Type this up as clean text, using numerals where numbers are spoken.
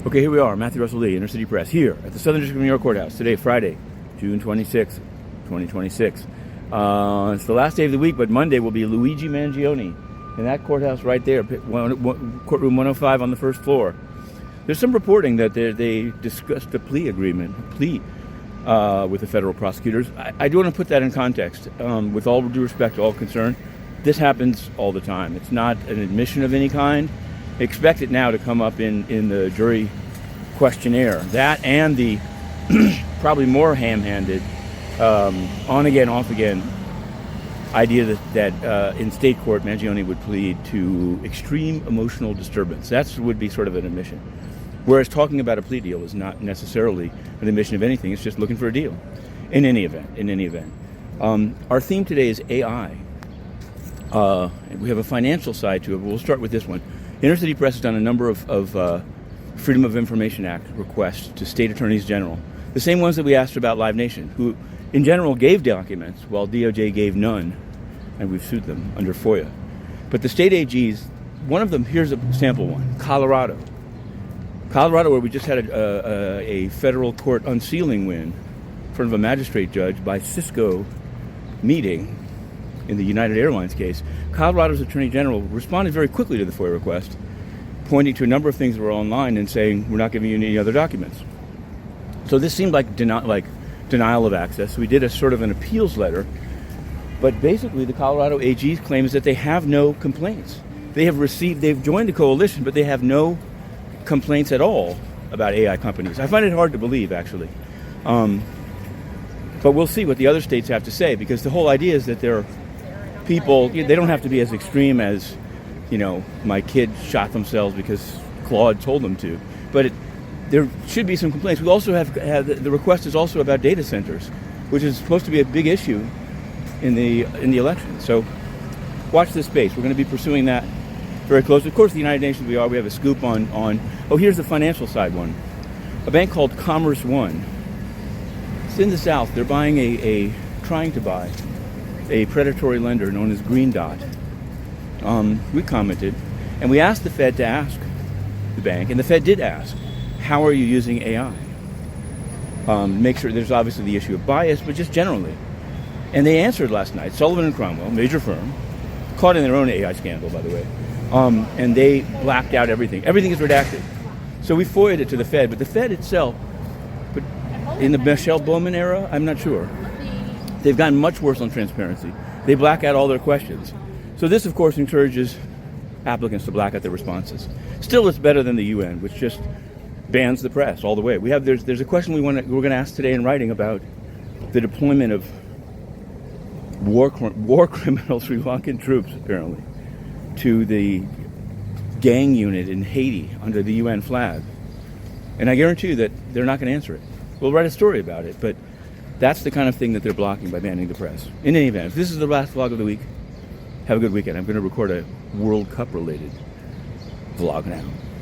Okay, here we are, Matthew Russell Lee, Inner City Press, here at the Southern District of New York Courthouse. Today, Friday, June 26th, 2026. It's the last day of the week, but Monday will be Luigi Mangione in that courthouse right there, courtroom 105 on the first floor. There's some reporting that they discussed a plea agreement, with the federal prosecutors. I do want to put that in context. With all due respect to all concerned, this happens all the time. It's not an admission of any kind. Expect it now to come up in the jury questionnaire. That and the probably more ham-handed, on again, off again idea that in state court Mangione would plead to extreme emotional disturbance. That would be sort of an admission. Whereas talking about a plea deal is not necessarily an admission of anything. It's just looking for a deal. In any event. Our theme today is AI. We have a financial side to it, but we'll start with this one. Inner City Press has done a number of Freedom of Information Act requests to state attorneys general, the same ones that we asked about Live Nation, who in general gave documents while DOJ gave none, and we've sued them under FOIA. But the state AGs, one of them, here's a sample one, Colorado, where we just had a federal court unsealing win in front of a magistrate judge by Cisco meeting in the United Airlines case. Colorado's Attorney General responded very quickly to the FOIA request, pointing to a number of things that were online and saying, we're not giving you any other documents. So this seemed like denial of access. We did a sort of an appeals letter, but basically the Colorado AG's claim is that they have no complaints. They've joined a coalition, but they have no complaints at all about AI companies. I find it hard to believe, actually. But we'll see what the other states have to say, because the whole idea is that they're people, they don't have to be as extreme as, my kids shot themselves because Claude told them to. But there should be some complaints. We also have the request is also about data centers, which is supposed to be a big issue in the election. So watch this space. We're going to be pursuing that very closely. Of course, the United Nations we have a scoop on. Oh, here's the financial side one. A bank called Commerce One. It's in the South. They're trying to buy a predatory lender known as Green Dot. We commented, and we asked the Fed to ask the bank, and the Fed did ask, how are you using AI? Make sure there's obviously the issue of bias, but just generally. And they answered last night. Sullivan and Cromwell, major firm, caught in their own AI scandal, by the way, and they blacked out everything. Everything is redacted. So we FOIA'd it to the Fed, but the Fed itself, but in the Michelle Bowman era, I'm not sure. They've gotten much worse on transparency. They black out all their questions. So this, of course, encourages applicants to black out their responses. Still, it's better than the UN, which just bans the press all the way. There's a question we're going to ask today in writing about the deployment of war criminal Sri Lankan troops, apparently, to the gang unit in Haiti under the UN flag. And I guarantee you that they're not going to answer it. We'll write a story about it, but that's the kind of thing that they're blocking by banning the press. In any event, if this is the last vlog of the week, have a good weekend. I'm going to record a World Cup related vlog now.